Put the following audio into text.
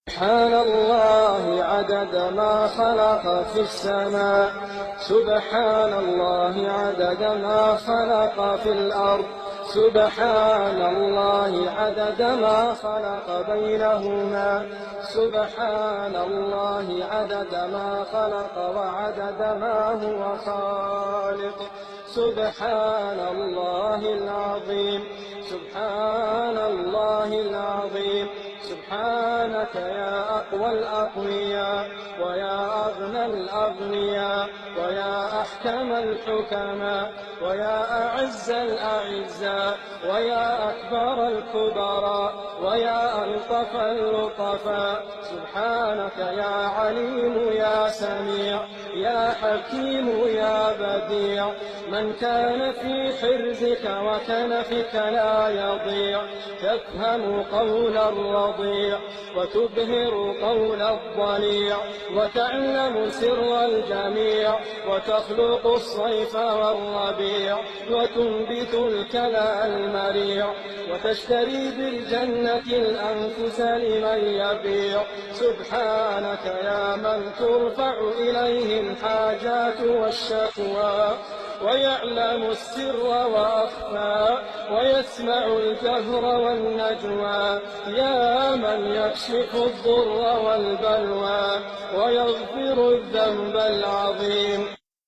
سبحان الله عدد ما خلق في السماء، سبحان الله عدد ما خلق في الأرض، سبحان الله عدد ما خلق بينهما، سبحان الله عدد ما خلق وعدد ما هو خالق، سبحان الله العظيم، سبحان الله العظيم. سبحانك يا أقوى الأقوياء ويا أغنى الأغنياء ويا أحكم الحكماء ويا أعز الأعزاء ويا أكبر الكبراء ويا ألطف اللطفاء. سبحانك يا عليم يا سميع يا حكيم يا بديع، من كان في حرزك وكنفك لا يضيع، تفهم قول الرضيع وتبهر قول الضليع، وتعلم سر الجميع، وتخلق الصيف والربيع، وتنبت الكلى المريع، وتشتري بالجنة الأنفس لمن يبيع. سبحانك يا من ترفع إليه الحاجات والشكوى، ويعلم السر وأخفى، ويسمع الجهر والنجوى، يا من يكشف الضر والبلوى ويغفر الذنب العظيم.